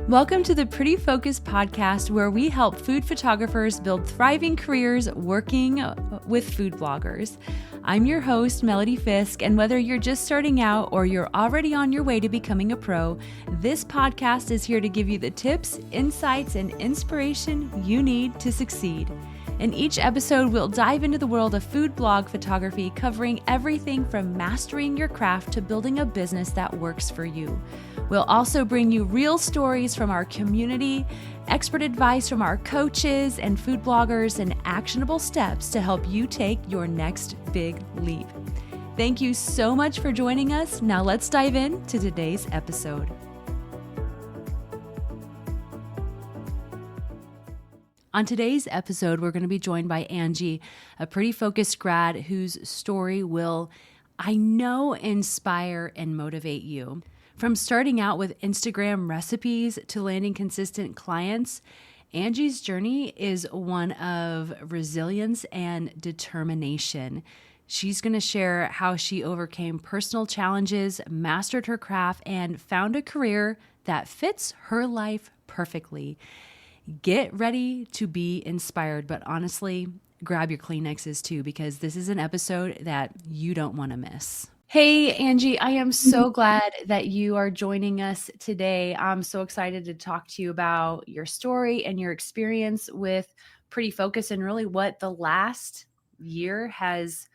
Welcome to the Pretty Focus podcast, where we help food photographers build thriving careers working with food bloggers. I'm your host, Melody Fisk, and whether you're just starting out or you're already on your way to becoming a pro, this podcast is here to give you the tips, insights, and inspiration you need to succeed. In each episode, we'll dive into the world of food blog photography, covering everything from mastering your craft to building a business that works for you. We'll also bring you real stories from our community, expert advice from our coaches and food bloggers, and actionable steps to help you take your next big leap. Thank you so much for joining us. Now let's dive into today's episode. On today's episode, we're going to be joined by Angie, a Pretty Focused grad whose story will, I know, inspire and motivate you. From starting out with Instagram recipes to landing consistent clients, Angie's journey is one of resilience and determination. She's going to share how she overcame personal challenges, mastered her craft, and found a career that fits her life perfectly. Get ready to be inspired, but honestly, grab your Kleenexes too, because this is an episode that you don't want to miss. Hey, Angie, I am so glad that you are joining us today. I'm so excited to talk to you about your story and your experience with Pretty Focus and really what the last year has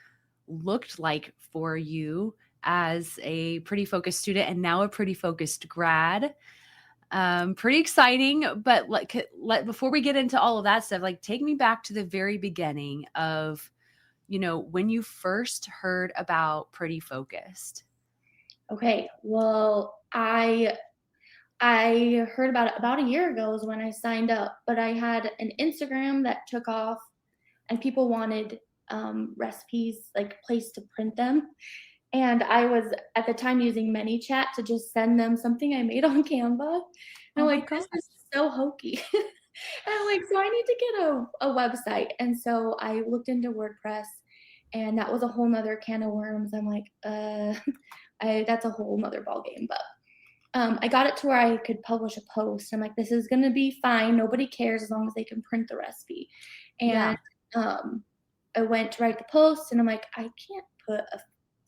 looked like for you as a Pretty Focused student and now a Pretty Focused grad. Pretty exciting, but before we get into all of that stuff, take me back to the very beginning of, when you first heard about Pretty Focused. Okay, well, I heard about it about a year ago is when I signed up, but I had an Instagram that took off and people wanted recipes, like a place to print them. And I was at the time using ManyChat to just send them something I made on Canva. And I'm like, this is so hokey. And I'm like, so I need to get a website. And so I looked into WordPress, and that was a whole nother can of worms. I'm like, that's a whole nother ballgame. But I got it to where I could publish a post. I'm like, this is going to be fine. Nobody cares as long as they can print the recipe. And I went to write the post, and I'm like, I can't put a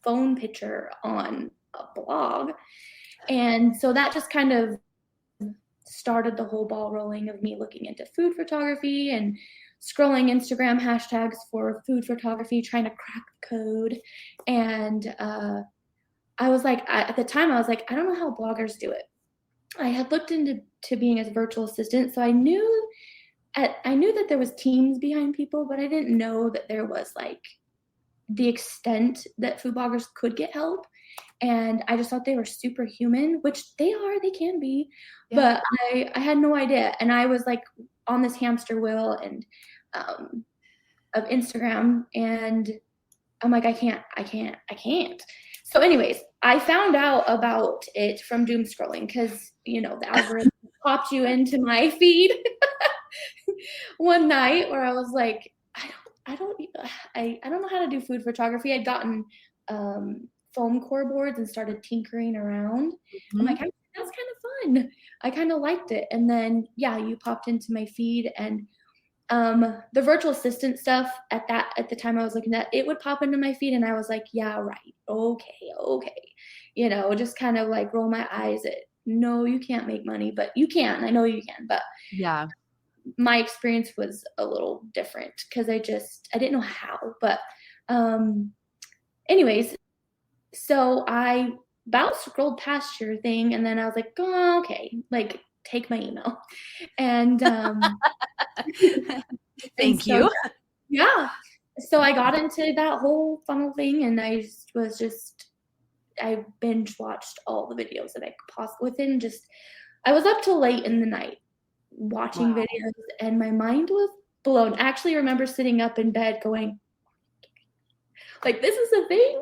phone picture on a blog. And so that just kind of started the whole ball rolling of me looking into food photography and scrolling Instagram hashtags for food photography, trying to crack the code. And I was like, at the time, I was like, I don't know how bloggers do it. I had looked into being a virtual assistant, so I knew that there was teams behind people, but I didn't know that there was the extent that food bloggers could get help. And I just thought they were superhuman, which they can be, but I had no idea. And I was on this hamster wheel and of Instagram, and I'm like, I can't. So anyways, I found out about it from doom scrolling because, the algorithm popped you into my feed one night where I was like, I don't know how to do food photography. I'd gotten foam core boards and started tinkering around. I'm like, that's kind of fun. I kind of liked it. And then, you popped into my feed, and the virtual assistant stuff at the time I was looking at, it would pop into my feed, and I was like, yeah, right. Okay. Just kind of roll my eyes at, no, you can't make money, but you can. I know you can, but yeah. My experience was a little different because I didn't know how, but anyways, so I about scrolled past your thing, and then I was like, oh, okay, take my email. And Thank you. Yeah. So I got into that whole funnel thing, and I binge watched all the videos that I could possibly I was up till late in the night watching videos, and my mind was blown. I actually remember sitting up in bed going, this is a thing.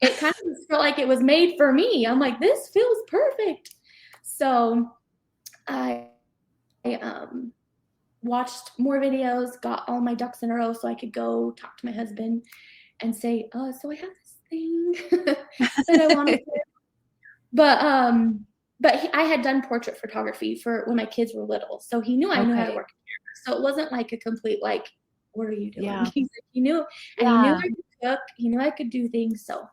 It kind of felt like it was made for me. I'm like, this feels perfect. So I watched more videos, got all my ducks in a row so I could go talk to my husband and say, so I have this thing that I want to do. But but I had done portrait photography for when my kids were little, so he knew I knew how to Okay. work a camera. So it wasn't like a complete like, "What are you doing?" Yeah. He knew, and he knew Yeah. I could cook. He knew I could do things, so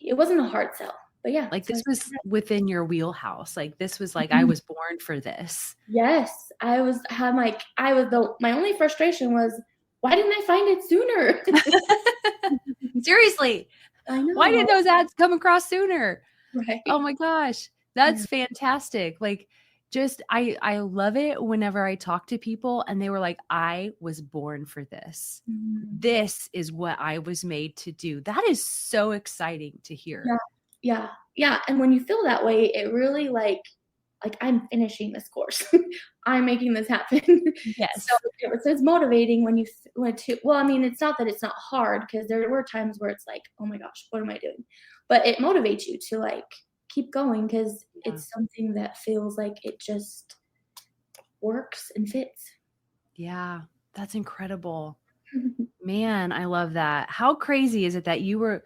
it wasn't a hard sell. But yeah, Like so I this started was that. within your wheelhouse. Like this was like, I Mhm. was born for this. Yes, I'm like I was the my only frustration was, "Why didn't I find it sooner?" Seriously. I Why did know, those ads come across sooner? Oh right? my gosh. Yeah. That's fantastic. Like just I love it whenever I talk to people and they were like, I was born for this. Mhm. This is what I was made to do. That is so exciting to hear. Yeah, yeah, yeah, and when you feel that way, it really, like, I'm finishing this course. I'm making this happen. So, Yes. it's motivating when you f when to well, I mean, it's not that it's not hard because there were times where it's like, "Oh my gosh, what am I doing?" But it motivates you to, like, keep going because Yeah. it's something that feels like it just works and fits. Yeah. That's incredible. Man, I love that. How crazy is it that you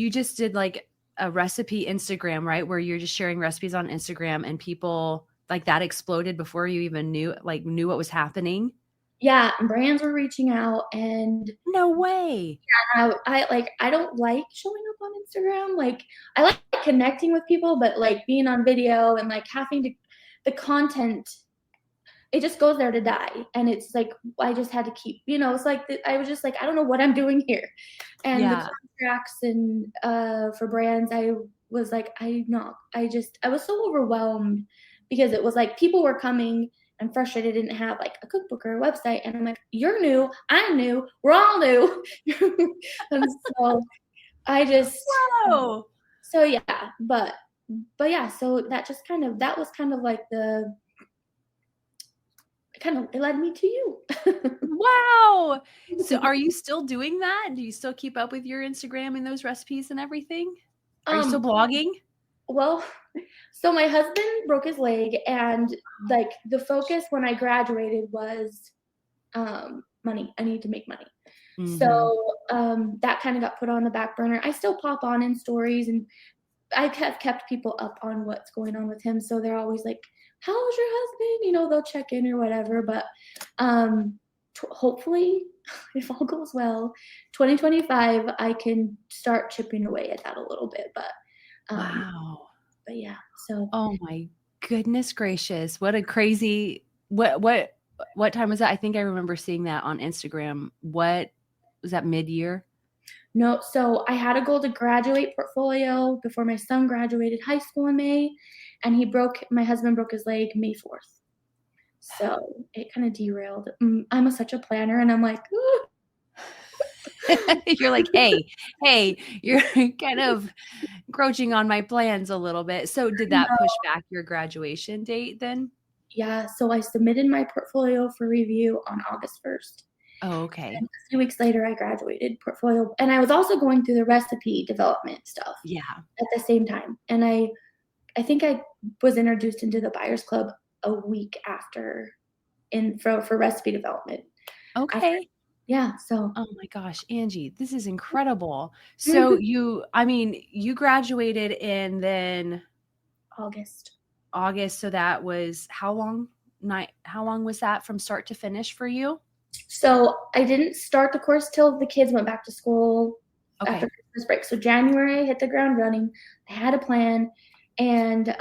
just did like a recipe Instagram, right? Where you're just sharing recipes on Instagram and people like that exploded before you even knew what was happening? Yeah, and brands were reaching out, and No way. I don't like showing up on Instagram, like, I like connecting with people, but, like, being on video and, like, having to the content, it just goes there to die, and it's like, I just had to keep it's like I was just like, "I don't know what I'm doing here." And the Yeah. contracts and, for brands, I was like, I was so overwhelmed because it was like people were coming and frustrated, didn't have, like, a cookbook or a website, and I'm like, "You're new, I'm new, we're all new." And so I just Whoa. so yeah, but yeah, so that was kind of like it led me to you. Wow. So are you still doing that? Do you still keep up with your Instagram and those recipes and everything? Are you still Um, blogging? well, so my husband broke his leg, and, like, the focus when I graduated was, money. I need to make money. Mhm. So, that kinda got put on the back burner. I still pop on in stories, and I have kept people up on what's going on with him, so they're always like, "How's your husband?" They'll check in or whatever, but, hopefully, if all goes well, 2025, I can start chipping away at that a little bit, um, Wow. but yeah, so Oh my goodness gracious. What a crazy what time was that? I think I remember seeing that on Instagram. What was that mid-year? no, so I had a goal to graduate portfolio before my son graduated high school in May, and my husband broke his leg May 4th. So it kinda derailed. I'm such a planner, and I'm like, "Ooh." You're like, hey, you're kind of encroaching on my plans a little bit. So did that push back your graduation date then? Yeah, so I submitted my portfolio for review on August 1st, Oh, okay. and a few weeks later, I graduated portfolio, and I was also going through the recipe development stuff Yeah. at the same time, and I think I was introduced into the Buyers Club a week after for recipe development. After Okay. yeah, so Oh my gosh, Angie, this is incredible. So Mhm. you graduated in then August. August, so that was how long was that from start to finish for you? So, I didn't start the course till the kids went back to school after Okay. Christmas break. So, January, I hit the ground running. I had a plan, and,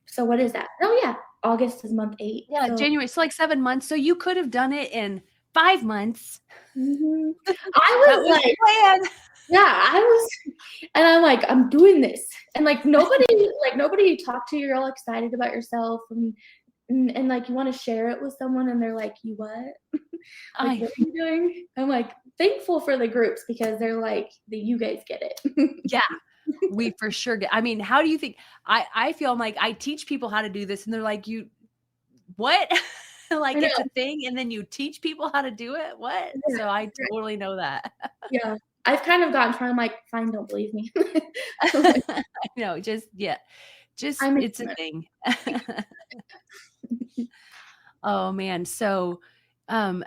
so what is that? Oh, yeah, August is month 8, Yeah, so January, so like 7 months, so you could have done it in 5 months. mhm. That I was was the like plan. yeah, I was and I'm like, "I'm doing this," and, nobody you talk to, you're all excited about yourself, and, like, you wanna share it with someone, and they're like, "You what?" Like, I "What are you doing?" I'm, like, thankful for the groups because they're like, "That you guys get it." Yeah, we for sure get I mean, how do you think I feel like I teach people how to do this and they're like, "You what?" I Like, know, it's a thing, and then you teach people how to do it? What? yeah, So I right, totally know that. yeah. I've kind of gotten to where I'm like, "Fine, don't believe me." I'm like, I know, just yeah, just "I'm it's a ignorant." thing. Oh, man. So, um,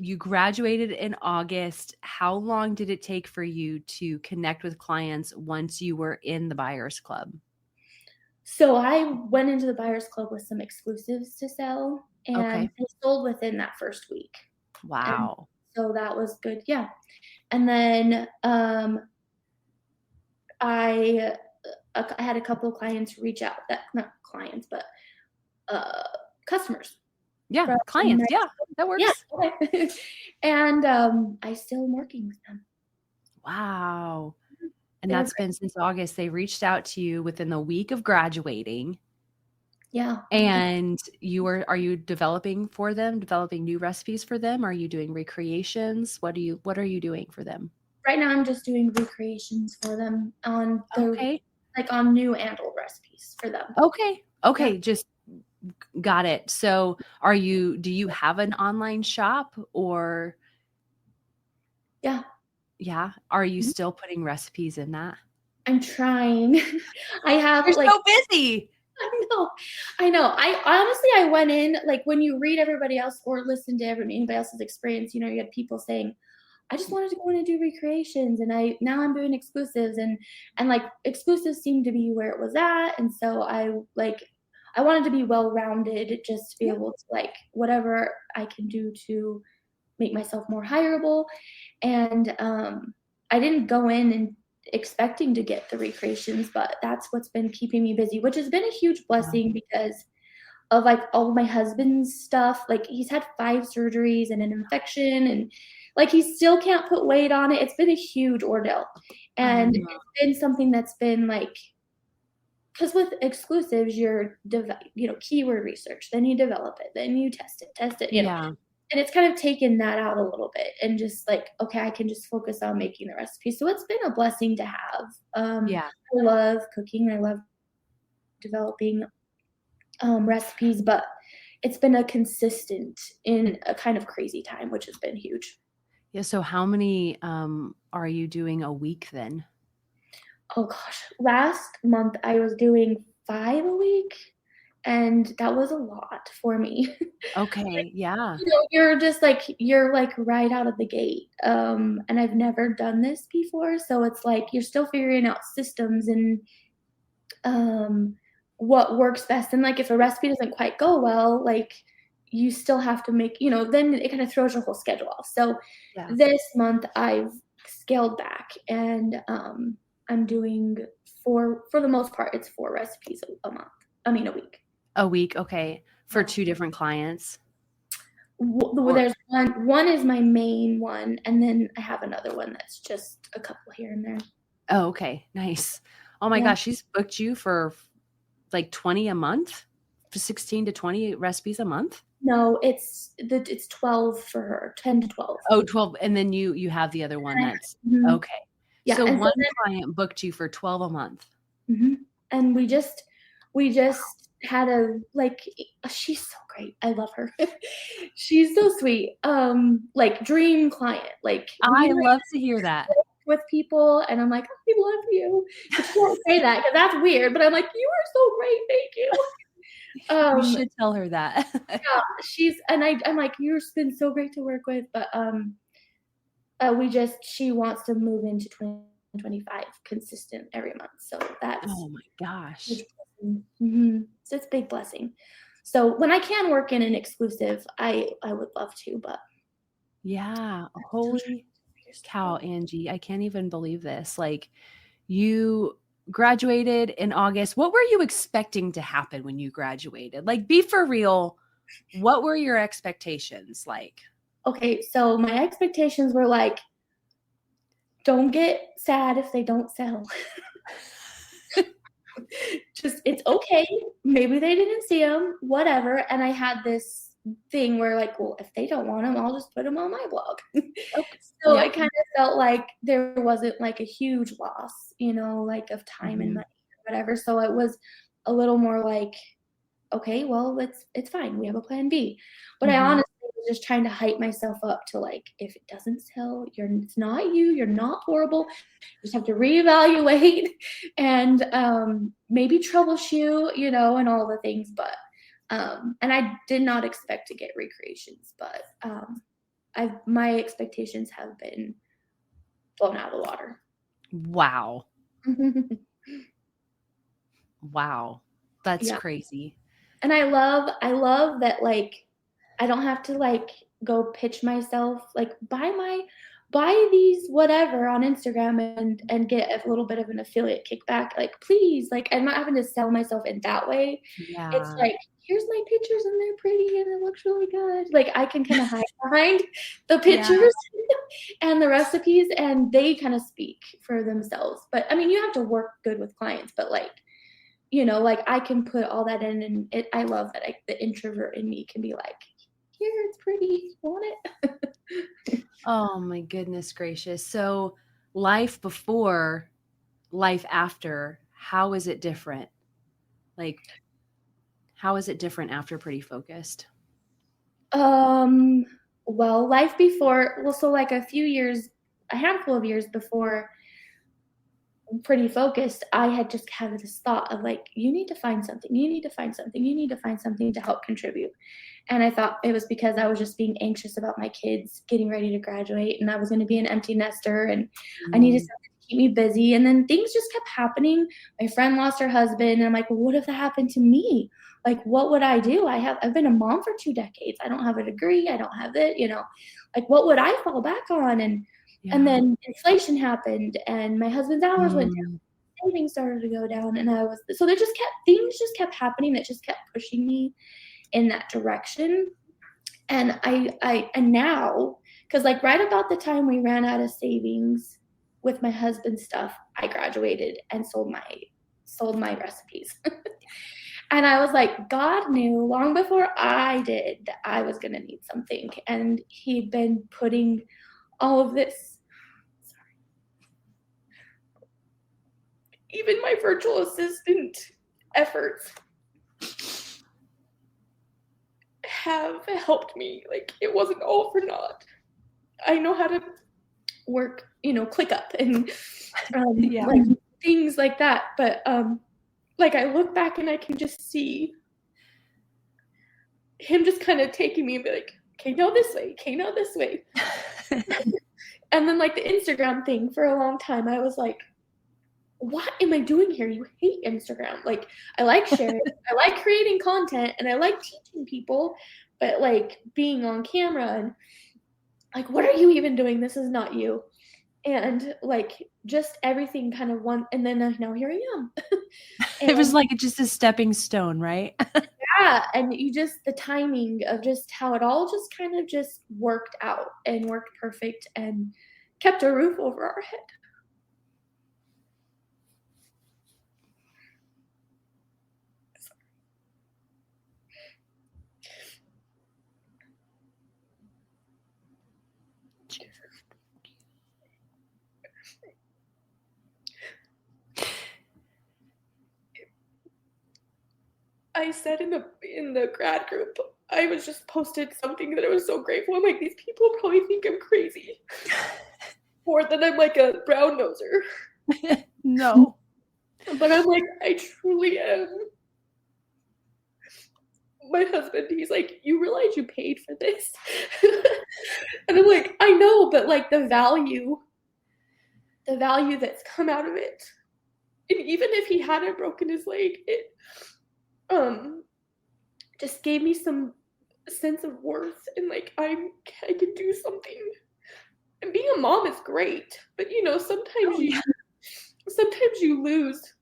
you graduated in August. How long did it take for you to connect with clients once you were in the Buyers Club? So I went into the Buyers Club with some exclusives to sell, and Okay. they sold within that first week. And Wow. so that was good. Yeah. And then I had a couple of clients reach out, that not clients, but uh, customers Yeah, from clients. my Yeah, that yeah, works. okay. And I still am working with them. Wow. And They were that's great. been since August. They reached out to you within the week of graduating. Yeah. And are you developing for them, developing new recipes for them? Are you doing recreations? What are you doing for them? Right now I'm just doing recreations for them on the Okay. like on new and old recipes for them. Okay. Yeah. Okay. Just got it. So do you have an online shop or Yeah. yeah, are you Mhm. still putting recipes in that? I'm trying. I have You're like so busy. I know. I know. I went in like when you read everybody else or listen to anybody else's experience, you had people saying, I just wanted to go in and do recreations and I'm doing exclusives and like exclusives seemed to be where it was at. And so I wanted to be well rounded just to be Yeah. able to like whatever I can do to make myself more hireable. And I didn't go in and expecting to get the recreations, but that's what's been keeping me busy, which has been a huge Wow. blessing because of like all of my husband's stuff. Like he's had 5 surgeries and an infection and like he still can't put weight on it. It's been a huge ordeal. Oh, And no. it's been something that's been like because with exclusives, you're keyword research, then you develop it, then you test it. Yeah. And it's kind of taken that out a little bit and just like, okay, I can just focus on making the recipe. So it's been a blessing to have. Yeah. I love cooking. I love developing recipes, but it's been a consistent in a kind of crazy time, which has been huge. Yeah. So how many are you doing a week then? Oh gosh, last month I was doing 5 a week, and that was a lot for me. Okay. Yeah. You're like right out of the gate. And I've never done this before, so it's like you're still figuring out systems and what works best. And like if a recipe doesn't quite go well, like you still have to then it kind of throws your whole schedule off. So Yeah. this month I've scaled back and I'm doing for the most part, it's 4 recipes a month. I mean a week. A week. Okay. For Yeah. 2 different clients? Or There's one is my main one, and then I have another one that's just a couple here and there. oh, okay. Nice. Oh my Yeah. gosh, she's booked you for like 20 a month? For 16 to 20 recipes a month? No, it's 12 for her, 10 to 12. Oh, 12, and then you have the other one And that's mhm. okay. Yeah, So and so one client booked you for 12 a month. mhm, and we just had a like she's so great. I love her. She's so sweet. Like dream client. Like we I love to hear that. with people and I'm like, "I love you." But you can't say that because that's weird, but I'm like, "You are so great. Thank you." You Um, should tell her that. yeah, I'm like, "You've been so great to work with," but, she wants to move into 2025 consistent every month, so that's Oh my gosh. huge blessing. Mhm. So it's a big blessing. So when I can work in an exclusive, I would love to, but Yeah. I'm still trying Holy to figure stuff cow, out. Angie. I can't even believe this. Like, you graduated in August. What were you expecting to happen when you graduated? Like, be for real. What were your expectations like? Okay, so my expectations were like, don't get sad if they don't sell. Just it's okay. Maybe they didn't see them, whatever. And I had this thing where like, well, if they don't want them, I'll just put them on my blog. Okay. So I Yep. kind of felt like there wasn't like a huge loss, like of time and Mhm. money or whatever. So it was a little more like, okay, well, it's fine. We have a plan B. But I Mhm. honestly was just trying to hype myself up to like, if it doesn't sell, it's not you, you're not horrible. You just have to reevaluate and maybe troubleshoot, and all the things. But and I did not expect to get recreations, but my expectations have been blown out of the water. Wow. Wow. That's crazy. And I love that, like, I don't have to, like, go pitch myself, like, buy these whatever on Instagram and get a little bit of an affiliate kickback, like, please, like, I'm not having to sell myself in that way. It's Yeah. like, here's my pictures and they're pretty and it looks really good. Like, I can kinda hide behind the pictures and the recipes, and they kinda speak for themselves. But, I mean, you have to work good with clients, but, like, like, I can put all that in, and I love that the introvert in me can be like, "Here, it's pretty. Want it?" Oh my goodness gracious. So life before, life after, how is it different? Like, how is it different after Pretty Focused? Well, life before, so, like, a handful of years before Pretty Focused, I had just had this thought of, like, "You need to find something. You need to find something. You need to find something to help contribute." And I thought it was because I was just being anxious about my kids getting ready to graduate, and I was gonna be an empty nester, and I needed Mm. something to keep me busy, and then things just kept happening. My friend lost her husband, and I'm like, "Well, what if that happened to me? Like, what would I do? I've been a mom for 2 decades. I don't have a degree. I don't have it, like, what would I fall back on?" And Yeah. then inflation happened, and my husband's hours went Mm. down, savings started to go down, and so there just kept things just kept happening that just kept pushing me in that direction. And and now, because, like, right about the time we ran out of savings with my husband's stuff, I graduated and sold my recipes. And I was like, God knew long before I did that I was gonna need something, and he'd been putting all of this, even my virtual assistant efforts have helped me. Like, it wasn't all for naught. I know how to work, ClickUp and Yeah. like things like that. But like, I look back and I can just see him just kind of taking me and be like, okay, no this way, okay, no this way. And then, like, the Instagram thing, for a long time, I was like, what am I doing here? You hate Instagram. Like, I like sharing, I like creating content, and I like teaching people, but, like, being on camera and, like, what are you even doing? This is not you. And, like, just everything kind of and then now here I am. It was And like just a stepping stone, right? yeah, and the timing of just how it all just kind of just worked out and worked perfect and kept a roof over our head. I said in the grad group, I was just posted something that I was so grateful. I'm like, these people probably think I'm crazy, or that I'm like a brown noser. No. But I'm like, I truly am. My husband, he's like, you realize you paid for this? And I'm like, I know, but, like, the value that's come out of it. And even if he hadn't broken his leg, it um just gave me some sense of worth, and, like, I could do something. And being a mom is great, but, sometimes Oh, yeah. you lose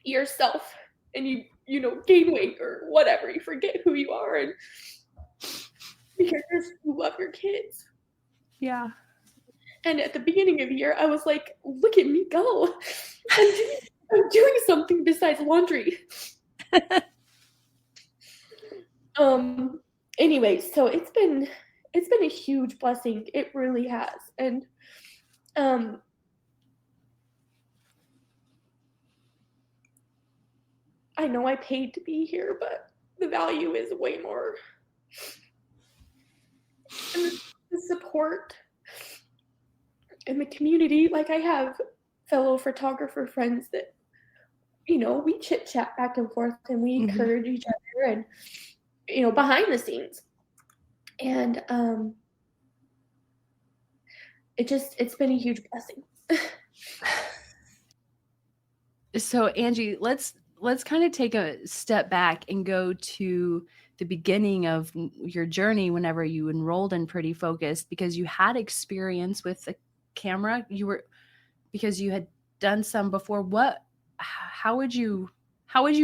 yourself, and you gain weight or whatever. You forget who you are, and because you love your kids. Yeah. And at the beginning of the year, I was like, look at me go. I'm doing something besides laundry. Anyway, so it's been a huge blessing. It really has. And I know I paid to be here, but the value is way more. And the support in the community, like, I have fellow photographer friends that, we chit chat back and forth, and we encourage each other, and, behind the scenes. And it's been a huge blessing. So Angie, let's kind of take a step back and go to the beginning of your journey whenever you enrolled in Pretty Focused, because you had experience with the camera. You were because you had done some before. What how would you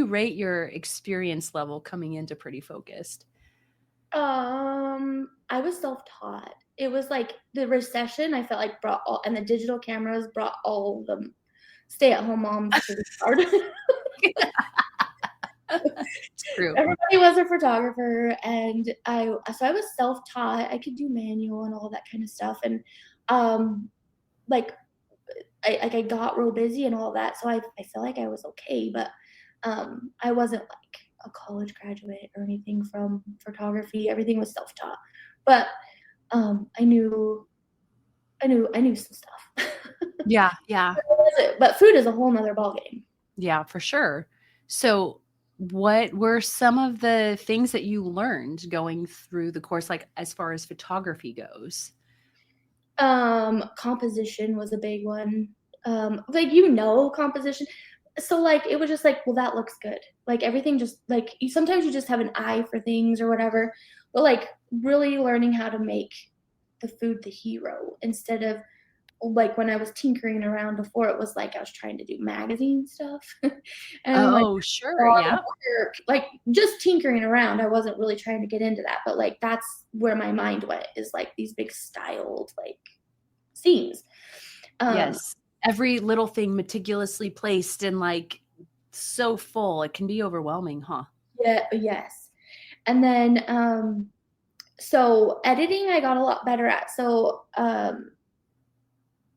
rate your experience level coming into Pretty Focused? I was self-taught. It was like the recession, I felt like brought all, and the digital cameras brought all the stay-at-home moms to the yard. It's true. Everybody was a photographer, and I was self-taught. I could do manual and all that kind of stuff, and um, like I got real busy and all that, so I feel like I was okay, but I wasn't like a college graduate or anything from photography. Everything was self-taught, but I knew some stuff. Yeah, yeah. But food is a whole nother ballgame. Yeah, for sure. So, what were some of the things that you learned going through the course, like as far as photography goes? Composition was a big one. Like composition. So like it was just like, well, that looks good. Like everything just like sometimes you just have an eye for things or whatever. But like really learning how to make the food the hero instead of like when I was tinkering around before, it was like I was trying to do magazine stuff. And I'm like, Oh, sure. oh, Yeah. work. Like just tinkering around. I wasn't really trying to get into that, but like that's where my mind went is like these big styled like scenes. Um, Yes. Every little thing meticulously placed and like so full. It can be overwhelming, huh? yeah, yes. And then so editing I got a lot better at. So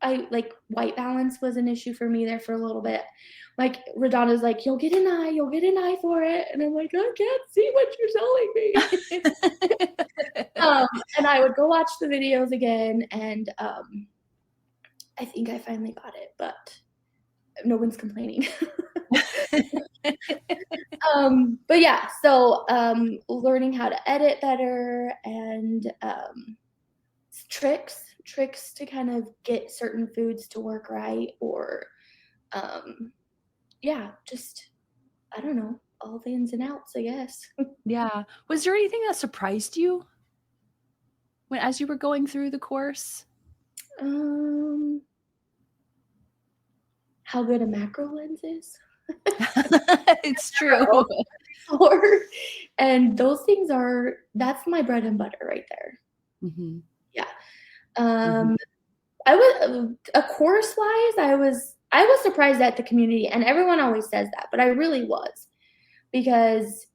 I like white balance was an issue for me there for a little bit. Like Radonna's like, you'll get an eye for it. And I'm like, I can't see what you're telling me. And I would go watch the videos again and I think I finally got it, but no one's complaining. But yeah, so learning how to edit better and tricks to kind of get certain foods to work right, or um, yeah, just I don't know, all the ins and outs, I guess. Yeah. Was there anything that surprised you when as you were going through the course? um, how good a macro lens is. It's true. Or, and those things are that's my bread and butter right there. Mhm. Yeah. Mhm. Um, I was a course wise, I was surprised at the community, and everyone always says that, but I really was because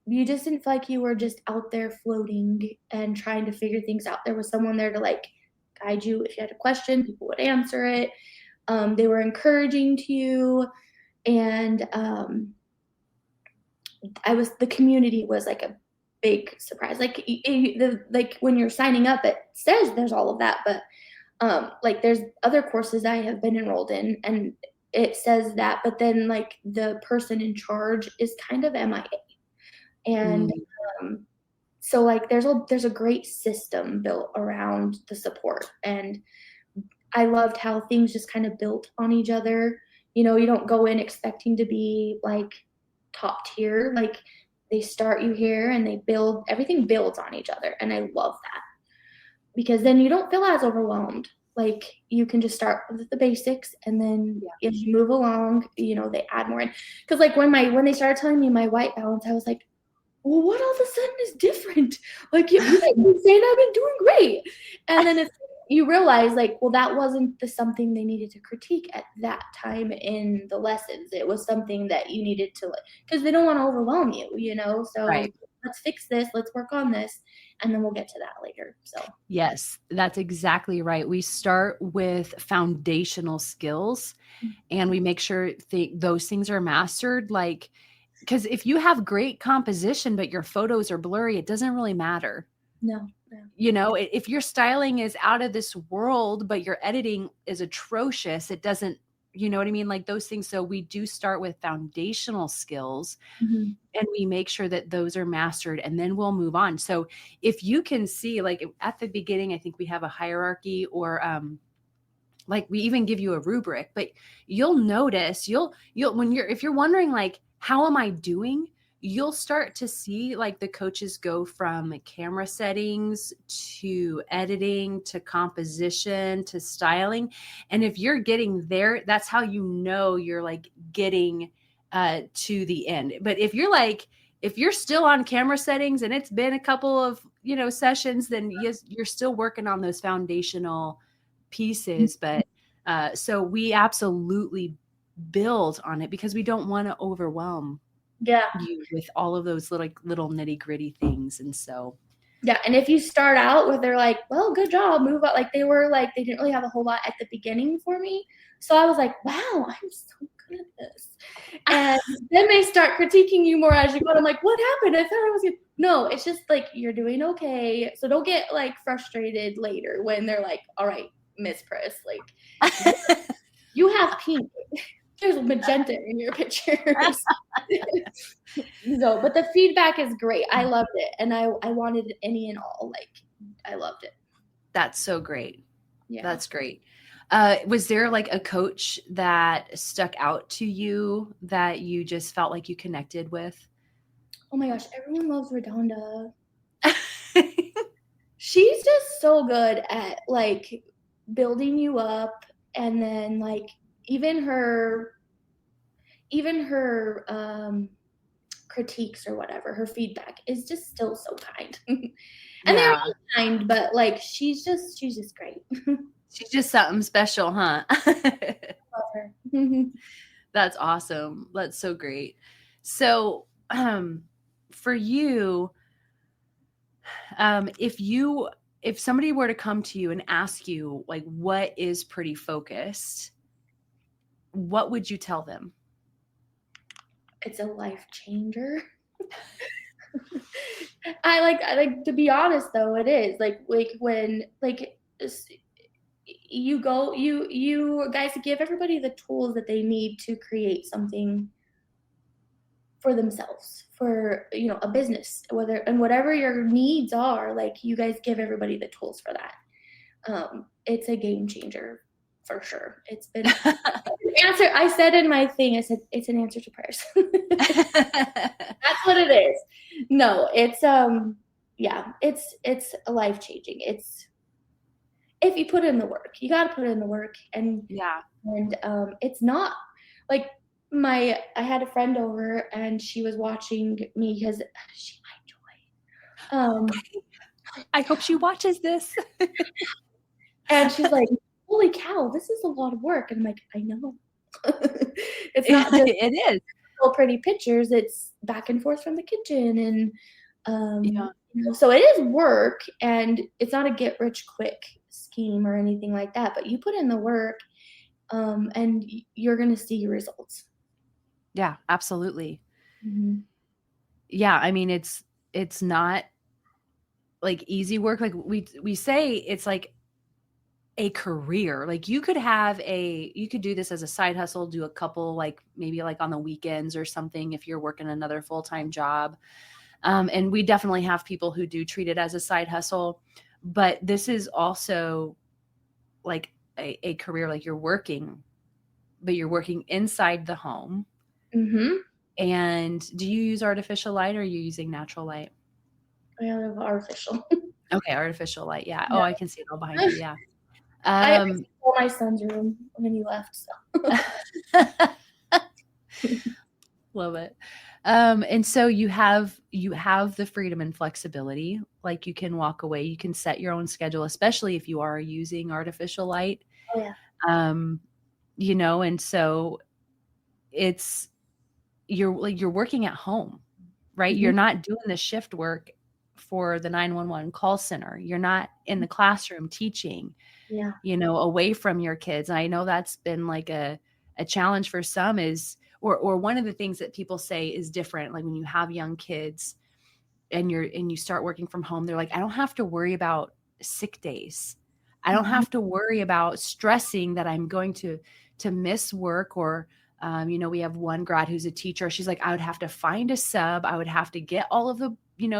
you just didn't feel like you were just out there floating and trying to figure things out. There was someone there to like guide you if you had a question. People would answer it. They were encouraging to you, and the community was like a big surprise. Like like when you're signing up, it says there's all of that, but like there's other courses I have been enrolled in and it says that, but then like the person in charge is kind of MIA. And Mm. um, so like there's a great system built around the support. And I loved how things just kind of built on each other. You don't go in expecting to be like top tier. Like they start you here and everything builds on each other. And I love that because then you don't feel as overwhelmed. Like you can just start with the basics and then Yeah. as you move along, they add more in. Because like when they started telling me my white balance, I was like, well, what all of a sudden is different? Like you guys been saying I've been doing great. And then if you realize like, well, that wasn't something they needed to critique at that time in the lessons. It was something that you needed to like, because they don't want to overwhelm you. So Right. let's fix this, let's work on this, and then we'll get to that later. So Yes, that's exactly right. We start with foundational skills and we make sure those things are mastered. Like, because if you have great composition, but your photos are blurry, it doesn't really matter. no, no. If your styling is out of this world, but your editing is atrocious, it doesn't You know what I mean? Like those things. So we do start with foundational skills Mhm. and we make sure that those are mastered and then we'll move on. So if you can see, like at the beginning, I think we have a hierarchy or, like we even give you a rubric, but you'll notice you'll when you're if you're wondering like how am I doing, you'll start to see like the coaches go from camera settings to editing to composition to styling. And if you're getting there, that's how you know you're like getting to the end. But if you're still on camera settings and it's been a couple of sessions, then yes, you're still working on those foundational pieces. But so we absolutely build on it because we don't want to overwhelm Yeah. you with all of those little nitty gritty things. And so Yeah, and if you start out with they're like, well, good job, move up. Like they didn't really have a whole lot at the beginning for me. So I was like, wow, I'm so good at this. And then they start critiquing you more as you go. And I'm like, what happened? I thought I was good. No, it's just like you're doing okay. So don't get like frustrated later when they're like, all right, Miss Priss, like you have pink. There's magenta in your pictures. So, but the feedback is great. I loved it. And I wanted any and all. Like, I loved it. That's so great. Yeah. That's great. Was there like a coach that stuck out to you that you just felt like you connected with? Oh my gosh, everyone loves Redonda. She's just so good at like building you up, and then like even her critiques or whatever, her feedback is just still so kind. And they're Yeah. all kind, but like she's just great. She's just something special, huh? Love her. That's awesome. That's so great. So, for you, if somebody were to come to you and ask you, like, what is pretty focused, what would you tell them? It's a life changer. I like to be honest though, it is like when like you guys give everybody the tools that they need to create something for themselves, for a business, whatever your needs are, like you guys give everybody the tools for that. It's a game changer for sure. It's been answer. I said in my thing, I said it's an answer to prayers. That's what it is. No, it's yeah, it's life changing. It's if you put in the work, you got to put in the work, and Yeah. it's not like I had a friend over and she was watching me because she might join. I hope she watches this. And she's like, holy cow, this is a lot of work. And I'm like, I know. It's not just It is. pretty pictures. It's back and forth from the kitchen. And, Yeah. so it is work, and it's not a get rich quick scheme or anything like that, but you put in the work, and you're going to see results. Yeah, absolutely. Mm-hmm. Yeah. I mean, it's not like easy work. Like we say it's like a career. Like you could do this as a side hustle, do a couple, like maybe like on the weekends or something if you're working another full-time job. And we definitely have people who do treat it as a side hustle, but this is also like a career, like you're working, but you're working inside the home. Mm-hmm. And do you use artificial light or are you using natural light? I have artificial. Okay, artificial light. Yeah. Oh, I can see it all behind you. Yeah. I stole my son's room when he left. So. Love it. And so you have the freedom and flexibility. Like you can walk away, you can set your own schedule, especially if you are using artificial light. Oh yeah. And so you're working at home, right? Mm-hmm. You're not doing the shift work for the 911 call center. You're not in the classroom teaching, Yeah. Away from your kids. And I know that's been like a challenge for some or one of the things that people say is different. Like when you have young kids and you start working from home, they're like, I don't have to worry about sick days. I don't have to worry about stressing that I'm going to to miss work, or we have one grad who's a teacher. She's like, I would have to find a sub. I would have to get all of the,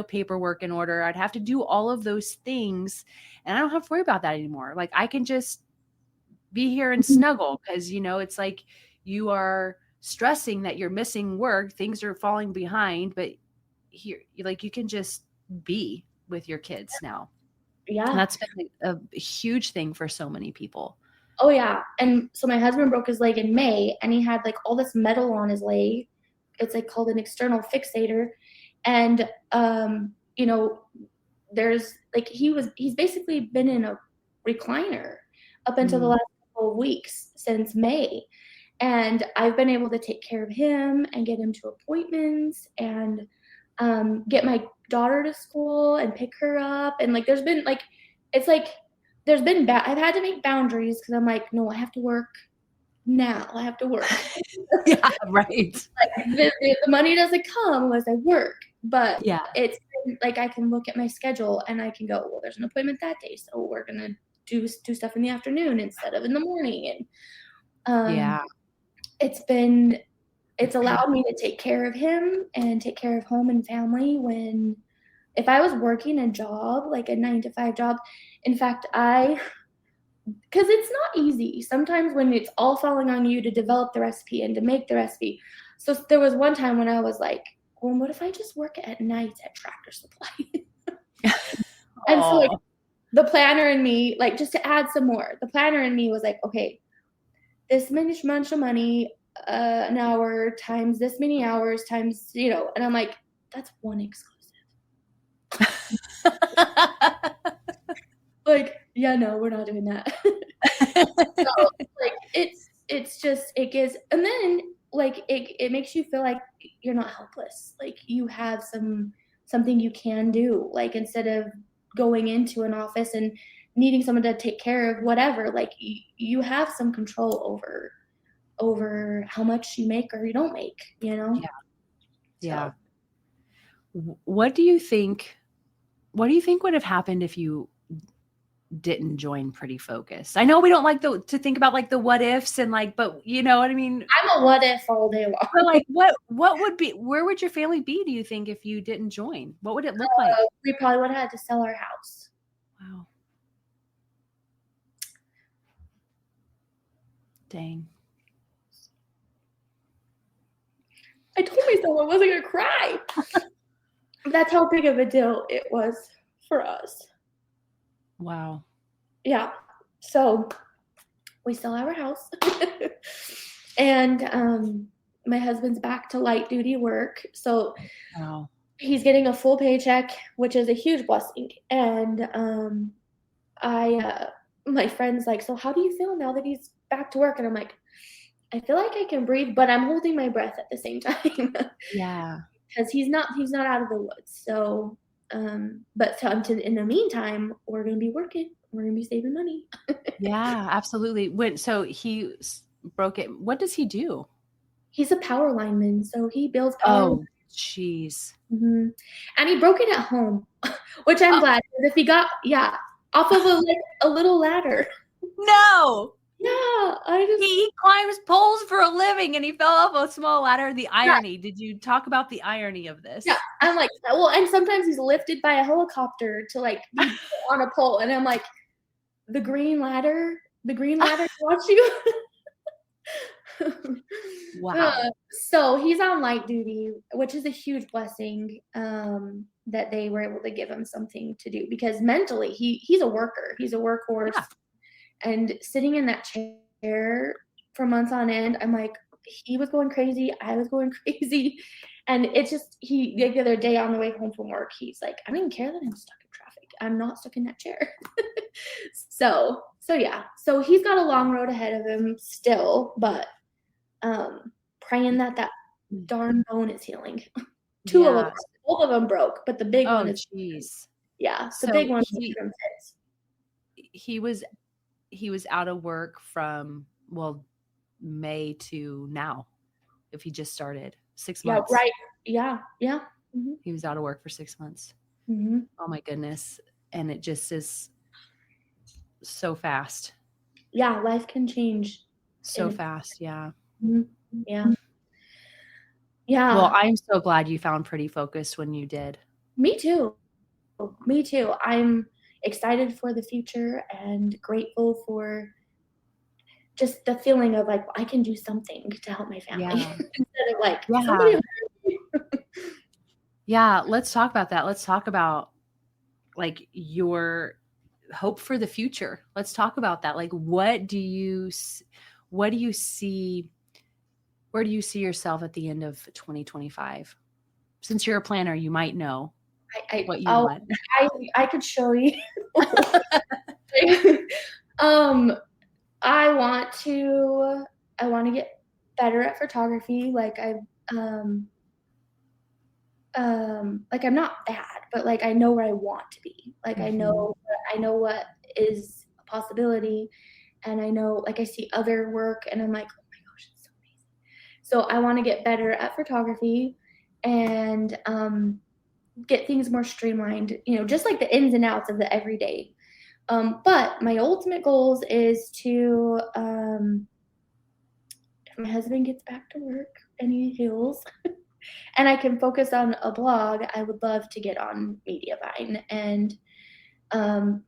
paperwork in order. I'd have to do all of those things. And I don't have to worry about that anymore. Like, I can just be here and snuggle, because, it's like you are stressing that you're missing work. Things are falling behind, but here, like, you can just be with your kids now. Yeah. And that's been a huge thing for so many people. Oh yeah. And so my husband broke his leg in May, and he had like all this metal on his leg. It's like called an external fixator. And there's like he's basically been in a recliner up until the last couple of weeks since May. And I've been able to take care of him and get him to appointments and get my daughter to school and pick her up. And like, there's been like, it's like, there's been I've had to make boundaries, because I'm like, no, I have to work now. I have to work. Yeah, right. Like, the money doesn't come unless I work. But yeah, it's like, I can look at my schedule and I can go, well, there's an appointment that day, so we're gonna do stuff in the afternoon instead of in the morning. And yeah, it's allowed me to take care of him and take care of home and family, when if I was working a job, like a 9-to-5 job, in fact, because it's not easy sometimes when it's all falling on you to develop the recipe and to make the recipe. So there was one time when I was like, well, what if I just work at night at Tractor Supply? And so like, the planner in me, like, just to add some more, the planner in me was like, okay, this much of money an hour times this many hours times, and I'm like, that's one exclusive. Like, yeah, no, we're not doing that. So, like, it's just, it gives, and then like it makes you feel like you're not helpless. Like, you have something you can do, like, instead of going into an office and needing someone to take care of whatever, like, you have some control over how much you make or you don't make, Yeah. What do you think would have happened if you didn't join Pretty Focused? I know we don't like to think about like the what ifs and like, but you know what I mean? I'm a what if all day long. But like, where would your family be, do you think, if you didn't join? What would it look like? We probably would have had to sell our house. Wow. Dang. I told myself I wasn't going to cry. That's how big of a deal it was for us. Wow. Yeah. So we sell our house. And my husband's back to light duty work. So wow. He's getting a full paycheck, which is a huge blessing. And my friend's like, so how do you feel now that he's back to work? And I'm like, I feel like I can breathe, but I'm holding my breath at the same time. Yeah. Because he's not out of the woods. So, but in the meantime, we're going to be working. We're going to be saving money. Yeah, absolutely. So he broke it. What does he do? He's a power lineman. So he builds power. Oh, jeez. Mm-hmm. And he broke it at home, which I'm glad. Because if he got, off of a little ladder. No. Yeah, he climbs poles for a living and he fell off a small ladder. The irony. Yeah. Did you talk about the irony of this? Yeah, I'm like, well, and sometimes he's lifted by a helicopter to like be on a pole, and I'm like, the green ladder wants you. Wow. So he's on light duty, which is a huge blessing, that they were able to give him something to do, because mentally he's a worker. He's a workhorse. Yeah. And sitting in that chair for months on end, I'm like, he was going crazy. I was going crazy. And it's just, the other day on the way home from work, he's like, I don't even care that I'm stuck in traffic. I'm not stuck in that chair. So yeah. So he's got a long road ahead of him still, but praying that darn bone is healing. Two of them, both of them broke, but the big one is. Geez. Yeah, the big one. He was out of work from May to now. If he just started 6 months. Yeah, right. Yeah. Yeah. Mm-hmm. He was out of work for 6 months. Mm-hmm. Oh my goodness. And it just is so fast. Yeah. Life can change So fast. Yeah. Yeah. Well, Yeah. I'm so glad you found Pretty Focused when you did. Me too. Me too. I'm excited for the future and grateful for just the feeling of like I can do something to help my family Yeah. instead of like somebody. Yeah. Yeah. Let's talk about that. Let's talk about like your hope for the future. Let's talk about that. Like, what do you see? Where do you see yourself at the end of 2025? Since you're a planner, you might know I what you I'll, want. I could show you. um, I want to get better at photography. Um like I'm not bad, but like I know where I want to be. Like Mhm. I know what is a possibility, and I know like I see other work and I'm like, oh my gosh, it's so amazing. So I want to get better at photography and get things more streamlined, just like the ins and outs of the everyday. But my ultimate goals is to if my husband gets back to work and he heals and I can focus on a blog, I would love to get on Mediavine. And um,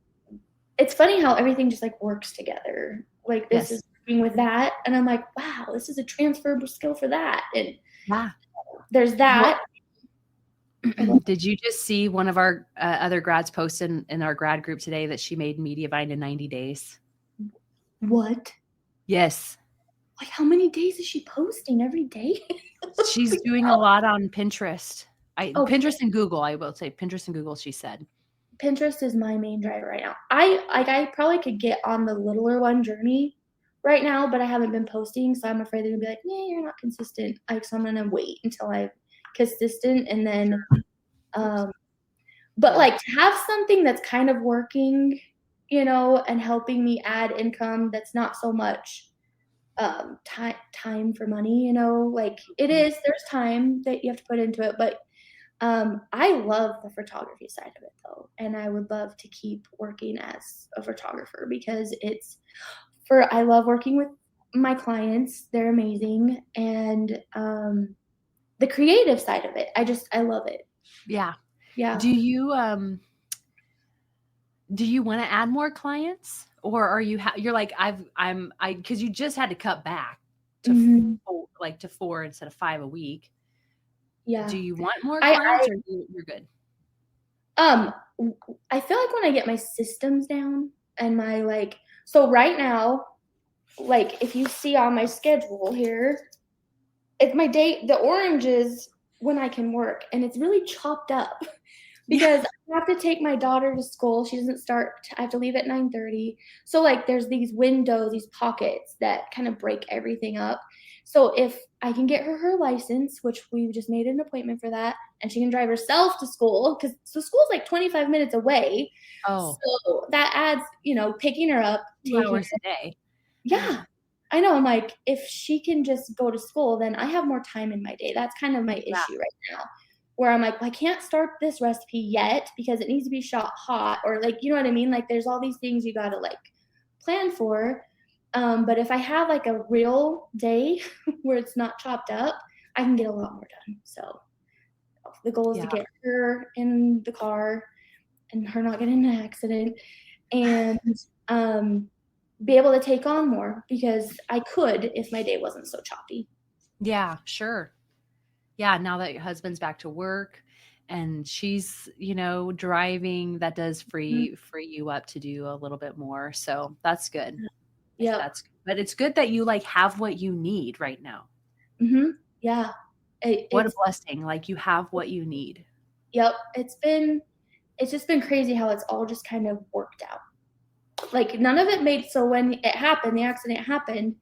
it's funny how everything just like works together. Like this Yes. is working with that, and I'm like, wow, this is a transferable skill for that. And Yeah. there's Well, that. did you just see one of our other grads post in our grad group today that she made Mediavine in 90 days? What? Yes. Like how many days is she posting every day? She's doing a lot on Pinterest. Oh, Pinterest and Google, I will say Pinterest and Google, she said. Pinterest is my main driver right now. I probably could get on the littler one journey right now, but I haven't been posting, so I'm afraid they're gonna be like, "Yeah, you're not consistent." Like, so I'm gonna wait until I'm consistent and then but Yeah. like to have something that's kind of working, and helping me add income that's not so much time for money, like it Mhm. is, there's time that you have to put into it, but I love the photography side of it though, and I would love to keep working as a photographer because I love working with my clients. They're amazing, and the creative side of it, I love it. Yeah. Yeah. Do you want to add more clients, or are you're like because you just had to cut back to Hmm. to 4 instead of 5 a week. Yeah. Do you want more I clients, or you're good? Um, I feel like when I get my systems down and my so right now, like if you see on my schedule here, it's my date. The orange is when I can work, and it's really chopped up Yeah. because I have to take my daughter to school. She doesn't start. I have to leave at 9:30. So like, there's these windows, these pockets that kind of break everything up. So if I can get her license, which we just made an appointment for that, and she can drive herself to school because the school's like 25 minutes away. Oh, So that adds, picking her up, 2 taking hours a day. yeah, I know, I'm like, if she can just go to school, then I have more time in my day. That's kind of my Yeah. issue right now, where I'm like, "Well, I can't start this recipe yet because it needs to be shot hot," or like, you know what I mean? Like, there's all these things you gotta, like, plan for, but if I have, like, a real day where it's not chopped up, I can get a lot more done, so the goal is to Yeah. get her in the car and her not get in an accident and, um, be able to take on more because I could if my day wasn't so choppy. Yeah, sure. Yeah, now that your husband's back to work and she's, driving, that does Mhm. free you up to do a little bit more. So that's good. Yep. But it's good that you like have what you need right now. Mhm. Yeah. What a It's blessing. Like you have what you need. yep. It's just been crazy how it's all just kind of worked out. Like none of it made so when it happened, the accident happened,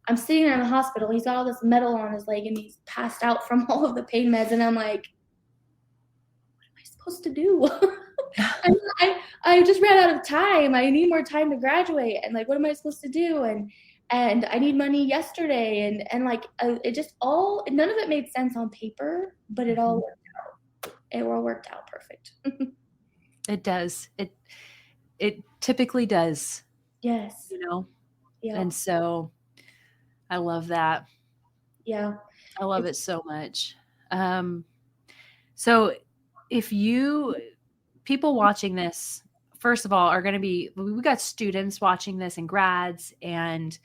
I'm sitting there in the hospital. He's got all this metal on his leg and he's passed out from all of the pain meds, and I'm like, what am I supposed to do? I just ran out of time. I need more time to graduate, and like, what am I supposed to do? And I need money yesterday, and like, it just all none of it made sense on paper, but Mhm. it all worked out perfect. It does. It typically does, Yes. you know. Yep. And so I love that. Yeah. I love It's it so much. Um, so if you people watching this, first of all, are going to be, we got students watching this and grads and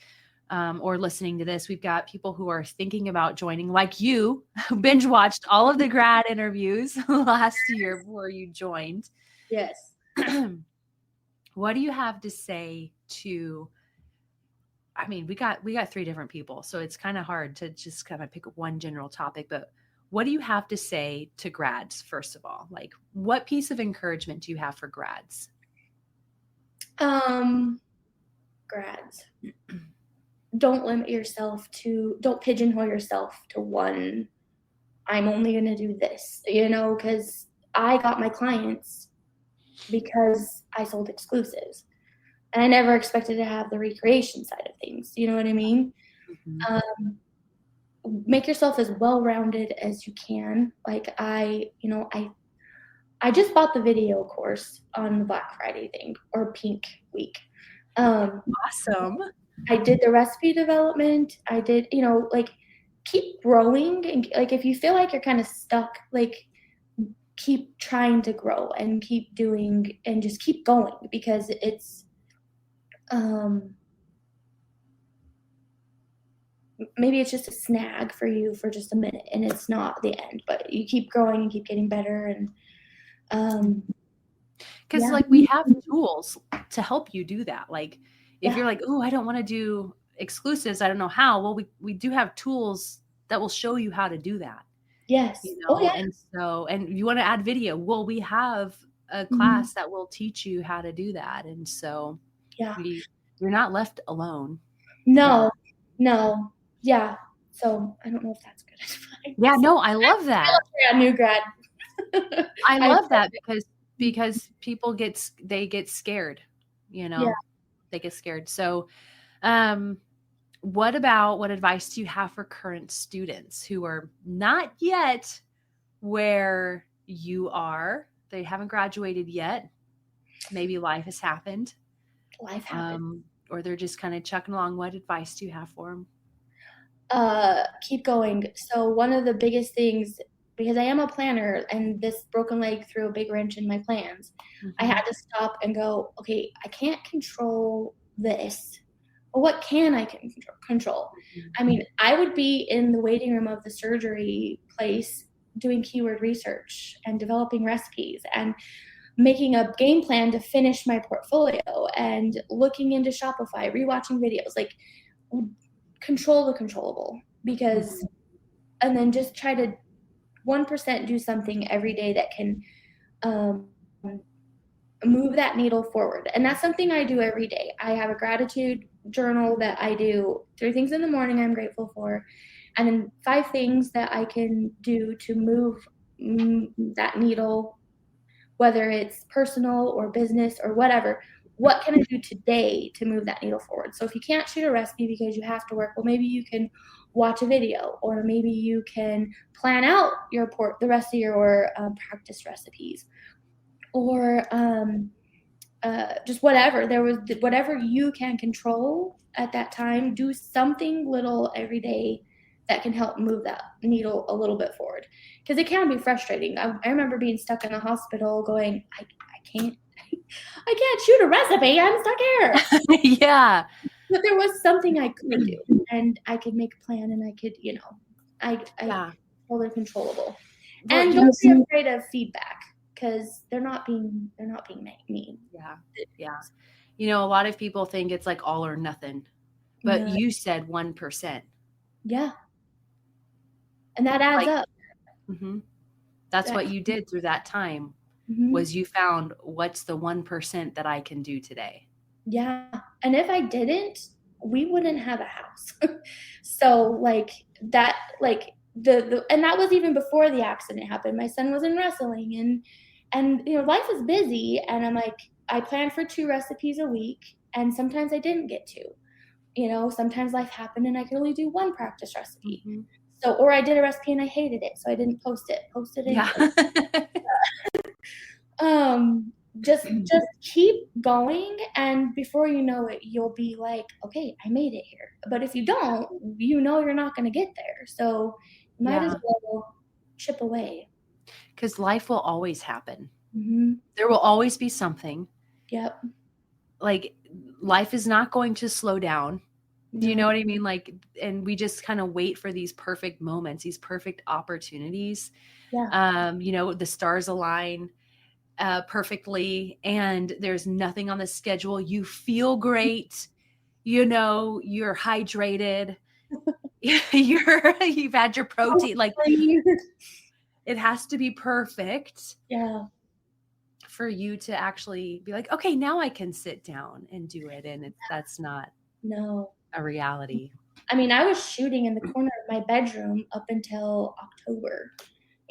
or listening to this. We've got people who are thinking about joining, like you, who binge watched all of the grad interviews last year before you joined. yes. What do you have to say to? I mean, we got three different people, so it's kind of hard to just kind of pick one general topic. But what do you have to say to grads? First of all, like, what piece of encouragement do you have for grads? Grads. Don't limit yourself to, don't pigeonhole yourself to one, I'm only going to do this, because I got my clients because I sold exclusives. And I never expected to have the recreation side of things. You know what I mean? Mm-hmm. Make yourself as well-rounded as you can. Like I just bought the video course on the Black Friday thing or Pink Week. Awesome. I did the recipe development. I did, like keep growing and like if you feel like you're kind of stuck, like keep trying to grow and keep doing and just keep going because it's maybe it's just a snag for you for just a minute and it's not the end, but you keep growing and keep getting better and because yeah. like we have tools to help you do that. Like if Yeah. you're like, oh, I don't want to do exclusives, I don't know how. Well, we do have tools that will show you how to do that. Yes. You Oh know, yeah. and so, and you want to add video, well, we have a Mhm. class that will teach you how to do that. And so Yeah. you're not left alone. No. No. Yeah. So I don't know if that's good advice. Yeah, no, I love that. Yeah, new grad. I I love that because people get scared, you yeah. know, they get scared. So, um, what advice do you have for current students who are not yet where you are? They haven't graduated yet. Maybe life has happened. Life happens. Or they're just kind of chucking along. What advice do you have for them? Keep going. So one of the biggest things, because I am a planner and this broken leg threw a big wrench in my plans, I had to stop and go, okay, I can't control this. But what can I control? I mean, I would be in the waiting room of the surgery place doing keyword research and developing recipes and making a game plan to finish my portfolio and looking into Shopify, rewatching videos, like control the controllable because, and then just try to 1% do something every day that can um, move that needle forward. And that's something I do every day. I have a gratitude journal that I do 3 things in the morning I'm grateful for, and then 5 things that I can do to move that needle, whether it's personal or business or whatever. What can I do today to move that needle forward? So if you can't shoot a recipe because you have to work, well, maybe you can watch a video, or maybe you can plan out the rest of your practice recipes, or just whatever. Whatever you can control at that time. Do something little every day that can help move that needle a little bit forward, because it can be frustrating. I remember being stuck in the hospital going, I can't I can't shoot a recipe. I'm stuck here. Yeah. But there was something I could do, and I could make a plan, and I could, Yeah. hold it controllable. Well, And don't be afraid of feedback because they're not being mean. yeah. Yeah. You know, a lot of people think it's like all or nothing, but No. you said 1%. Yeah. And that adds Like, up. that's what you did through that time was you found what's the 1% that I can do today. Yeah. And if I didn't, we wouldn't have a house. So like that, like and that was even before the accident happened. My son was in wrestling and life is busy. And I'm like, I planned for 2 recipes a week. And sometimes I didn't get to, sometimes life happened and I could only do 1 practice recipe. So, or I did a recipe and I hated it. So I didn't post it anyway. Yeah. Just keep going, and before you know it, you'll be like, okay, I made it here. But if you don't, you know you're not going to get there. So you might as Yeah. well chip away. Because life will always happen. Hmm. There will always be something. Yep. Like, life is not going to slow down. Do you know No. what I mean? Like, and we just kind of wait for these perfect moments, these perfect opportunities. Yeah. The stars align perfectly, and there's nothing on the schedule. You feel great. You're hydrated. You've had your protein. Like, it has to be perfect Yeah. for you to actually be like, okay, now I can sit down and do it. And that's not No. a reality. I mean, I was shooting in the corner of my bedroom up until October,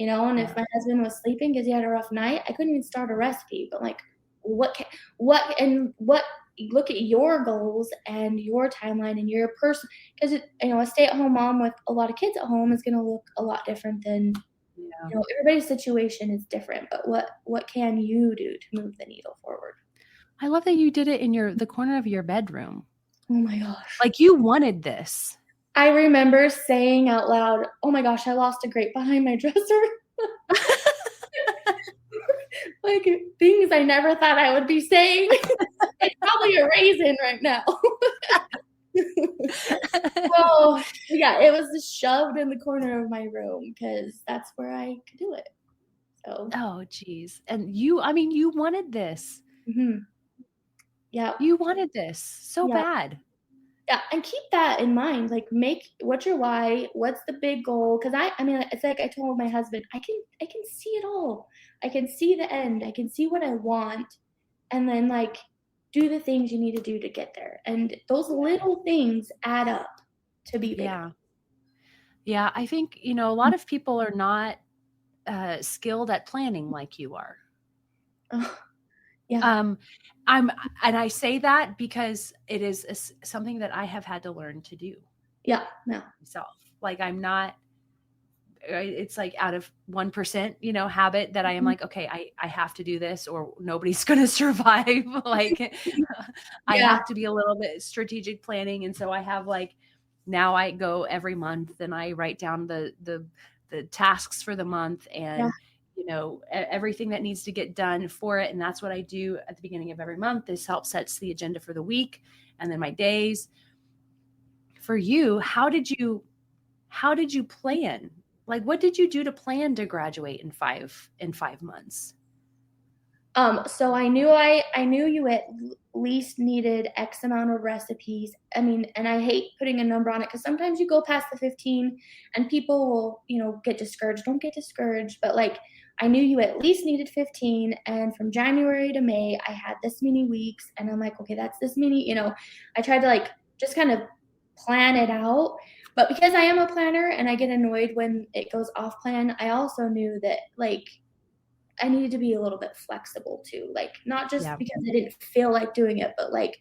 and if Yeah. my husband was sleeping because he had a rough night, I couldn't even start a recipe. But like, what, look at your goals and your timeline and your person, because a stay-at-home mom with a lot of kids at home is going to look a lot different than, Yeah. everybody's situation is different, but what can you do to move the needle forward? I love that you did it in the corner of your bedroom. Oh my gosh. Like, you wanted this. I remember saying out loud, "Oh my gosh, I lost a grape behind my dresser." Like, things I never thought I would be saying. It's probably a raisin right now. Oh, yeah, it was just shoved in the corner of my room because that's where I could do it. So, Oh, geez. And you wanted this. mhm. Yeah, You wanted this so yeah, bad. yeah, and keep that in mind, like, what's your why? What's the big goal? Because I mean, it's like I told my husband, I can see it all. I can see the end. I can see what I want, and then, like, do the things you need to do to get there, and those little things add up to be bigger. Yeah. Yeah. I think, a lot of people are not skilled at planning like you are. Ugh, yeah, Um, I'm, and I say that because it is something that I have had to learn to do yeah, no, myself. Like, I'm not, it's like out of 1%, habit that I am mhm, like, okay, I have to do this or nobody's going to survive. Like, I yeah, have to be a little bit strategic planning. And so I have, like, now I go every month and I write down the tasks for the month yeah, and, everything that needs to get done for it. And that's what I do at the beginning of every month. This helps sets the agenda for the week and then my days. For you, how did you plan? Like, what did you do to plan to graduate in 5 months? so I knew you at least needed X amount of recipes. I mean, and I hate putting a number on it because sometimes you go past the 15 and people will, get discouraged. Don't get discouraged, but like, I knew you at least needed 15, and from January to May, I had this many weeks, and I'm like, okay, that's this many. I tried to like just kind of plan it out. But because I am a planner and I get annoyed when it goes off plan, I also knew that like I needed to be a little bit flexible too. Like, not just Yeah. because I didn't feel like doing it, but like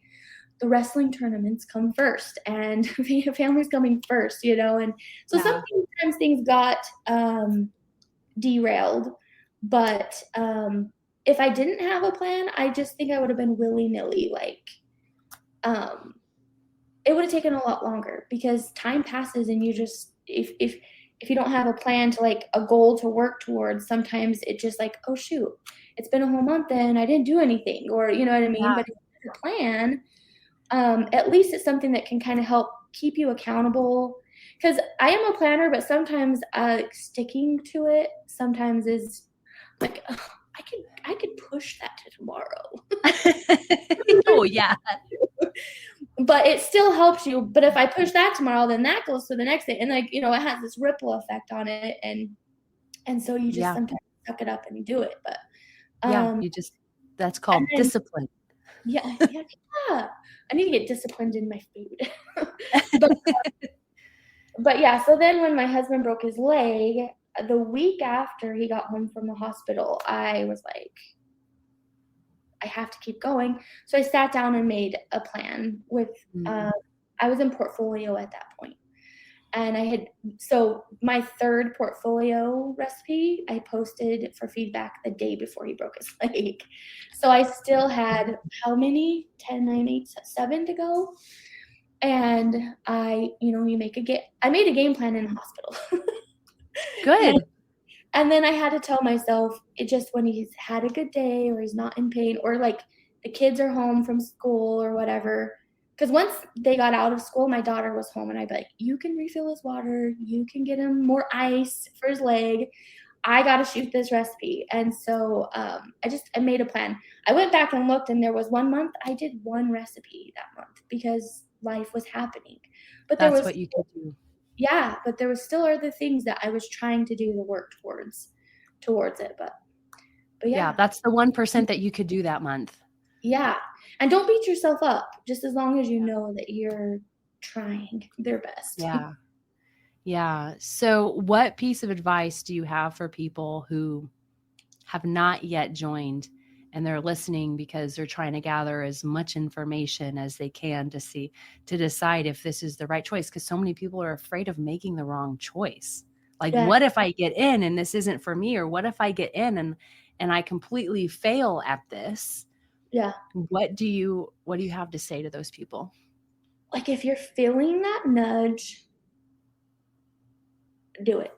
the wrestling tournaments come first and family's coming first, and so Yeah. sometimes things got derailed. But if I didn't have a plan, I just think I would have been willy-nilly. Like, um, it would have taken a lot longer because time passes and you just if you don't have a plan to like a goal to work towards, sometimes it just like, oh shoot, it's been a whole month and I didn't do anything, or you know what I mean. Yeah. But if you have a plan, at least it's something that can kind of help keep you accountable. Because I am a planner, but sometimes sticking to it sometimes is like, ugh, I could push that to tomorrow. Oh, yeah. But it still helps you. But if I push that tomorrow, then that goes to the next day, and like, it has this ripple effect on it, and so you just Yeah. sometimes suck it up and you do it. But Yeah. um, That's and called then discipline. yeah, yeah, yeah. I need to get disciplined in my food. but yeah. So then when my husband broke his leg, the week after he got home from the hospital, I was like, I have to keep going. So I sat down and made a plan with. Mm. I was in portfolio at that point. And so my third portfolio recipe, I posted for feedback the day before he broke his leg. So I still had how many? 10, 9, 8, 7 to go. And I made a game plan in the hospital. Good. And then I had to tell myself, it just when he's had a good day or he's not in pain or like the kids are home from school or whatever. Because once they got out of school, my daughter was home and I'd be like, you can refill his water. You can get him more ice for his leg. I got to shoot this recipe. And so I made a plan. I went back and looked and there was 1 month I did one recipe that month because life was happening. But there That's was what you could do. yeah, but there was still other things that I was trying to do the work towards it. But Yeah, yeah. that's the 1% that you could do that month. Yeah. And don't beat yourself up just as long as you know that you're trying their best. Yeah. Yeah. So what piece of advice do you have for people who have not yet joined and they're listening because they're trying to gather as much information as they can to decide if this is the right choice? Because so many people are afraid of making the wrong choice. Like, Yes. what if I get in and this isn't for me? Or what if I get in and I completely fail at this? Yeah. What do you have to say to those people? Like if you're feeling that nudge, do it.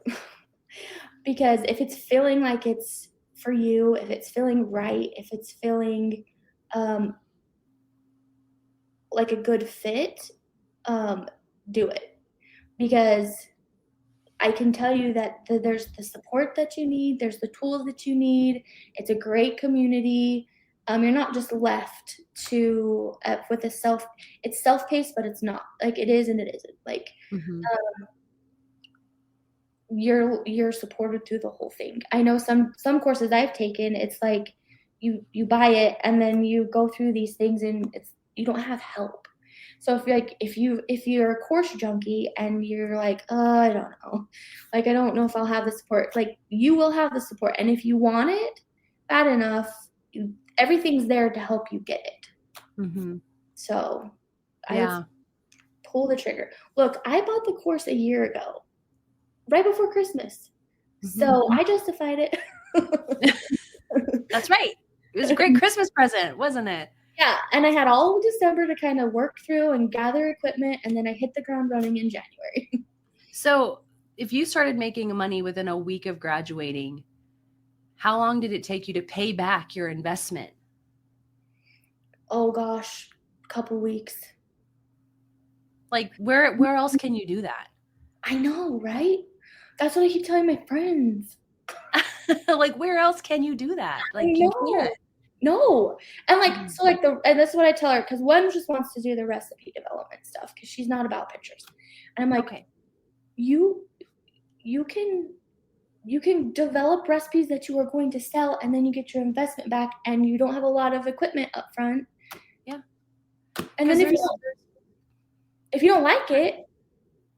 Because if it's feeling like it's for you, if it's feeling right, if it's feeling like a good fit, do it. Because I can tell you that there's the support that you need, there's the tools that you need. It's a great community. You're not just left to with it's self-paced, but it's not. Like it is and it isn't. Like Mm-hmm. You're supported through the whole thing. I know some courses I've taken, it's like you buy it and then you go through these things and you don't have help. So if you're a course junkie and you're like, I don't know, like I don't know if I'll have the support, like you will have the support, and if you want it bad enough, everything's there to help you get it. Mm-hmm. So Yeah. pull the trigger. Look, I bought the course a year ago, right before Christmas. Mm-hmm. So I justified it. That's right. It was a great Christmas present, wasn't it? Yeah, and I had all of December to kind of work through and gather equipment, and then I hit the ground running in January. So if you started making money within a week of graduating, how long did it take you to pay back your investment? Oh gosh, a couple weeks. Like where else can you do that? I know, right? That's what I keep telling my friends. Like where else can you do that? Like I you know. can't. No. And like, Mhm. so like and that's what I tell her, because one just wants to do the recipe development stuff because she's not about pictures. And I'm like, Okay. you can develop recipes that you are going to sell, and then you get your investment back and you don't have a lot of equipment up front. Yeah. And then if you don't like it,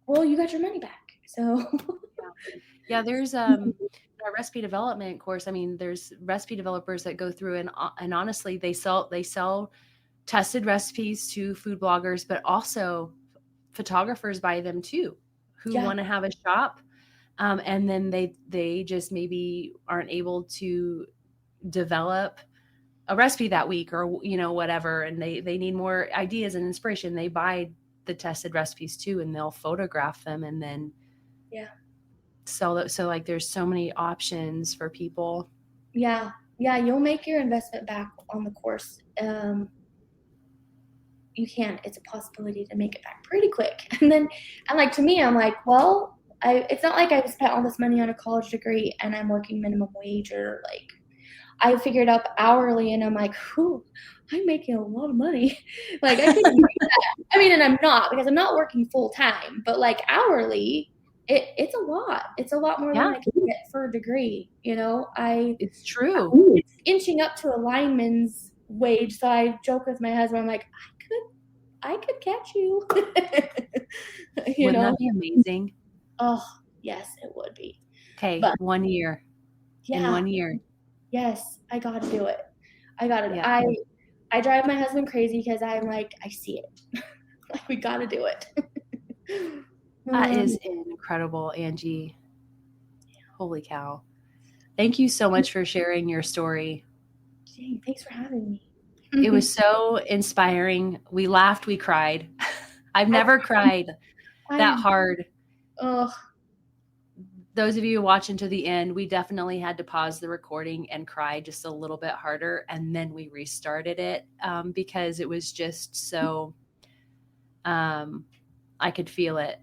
well, you got your money back. So yeah, there's a recipe development course. I mean, there's recipe developers that go through and honestly they sell tested recipes to food bloggers, but also photographers buy them too, who yeah, want to have a shop. And then they just maybe aren't able to develop a recipe that week or whatever, and they need more ideas and inspiration. They buy the tested recipes too, and they'll photograph them and then yeah, sell it. So like there's so many options for people. yeah, yeah. You'll make your investment back on the course. You can. It's a possibility to make it back pretty quick. And like to me, I'm like, well, it's not like I've spent all this money on a college degree and I'm working minimum wage, or like I figured out hourly and I'm like, whew, I'm making a lot of money. Like I could do that. I mean, and I'm not, because I'm not working full time, but like hourly, it's a lot. It's a lot more than Yeah, I can get for a degree. it's true. It's inching up to a lineman's wage. So I joke with my husband, I'm like, I could catch you. Wouldn't that be amazing? Oh, yes, it would be. Okay, But 1 year. In yeah, 1 year. yes, I got to do it. I got to. Yeah. I drive my husband crazy because I'm like, I see it. Like we got to do it. That is incredible, Angie. Holy cow. Thank you so much for sharing your story. Dang, thanks for having me. It was so inspiring. We laughed, we cried. I've never cried that I hard. ugh, Those of you watching to the end, we definitely had to pause the recording and cry just a little bit harder. And then we restarted it because it was just so, I could feel it.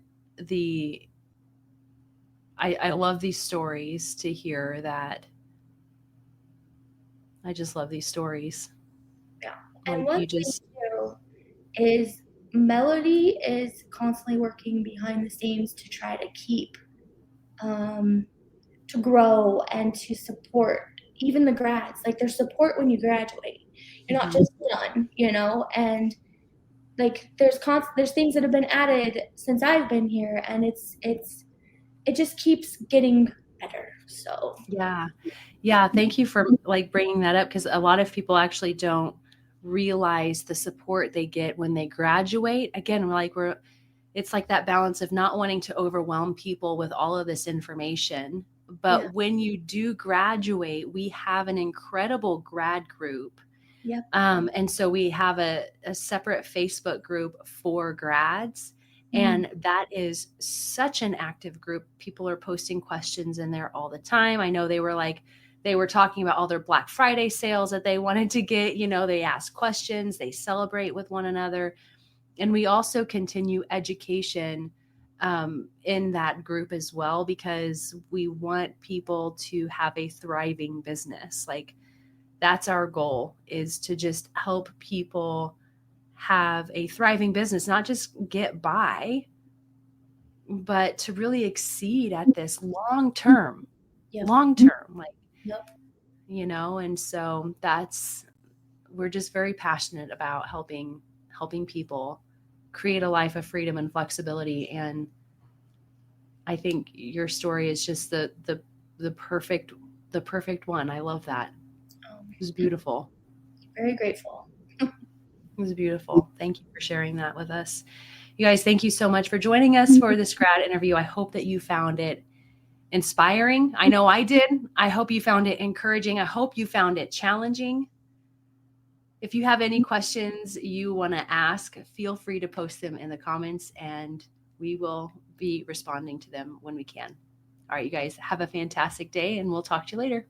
I love these stories to hear that. I just love these stories. yeah. And Like one you thing just, too is Melody is constantly working behind the scenes to try to keep to grow and to support even the grads. Like there's support when you graduate. You're not just done, and like there's things that have been added since I've been here, and it just keeps getting better. So yeah. Yeah. Thank you for like bringing that up because a lot of people actually don't realize the support they get when they graduate. Again, it's like that balance of not wanting to overwhelm people with all of this information. yeah, But when you do graduate, we have an incredible grad group. yep, And so we have a separate Facebook group for grads. mhm, And that is such an active group. People are posting questions in there all the time. I know they were talking about all their Black Friday sales that they wanted to get. They ask questions, they celebrate with one another. And we also continue education in that group as well because we want people to have a thriving business. Like that's our goal, is to just help people have a thriving business, not just get by, but to really exceed at this long term, yep, like, yep. and so we're just very passionate about helping people create a life of freedom and flexibility. And I think your story is just the perfect one. I love that. It was beautiful. Very grateful. It was beautiful. Thank you for sharing that with us. You guys, thank you so much for joining us for this grad interview. I hope that you found it inspiring. I know I did. I hope you found it encouraging. I hope you found it challenging. If you have any questions you want to ask, feel free to post them in the comments and we will be responding to them when we can. All right, you guys, have a fantastic day and we'll talk to you later.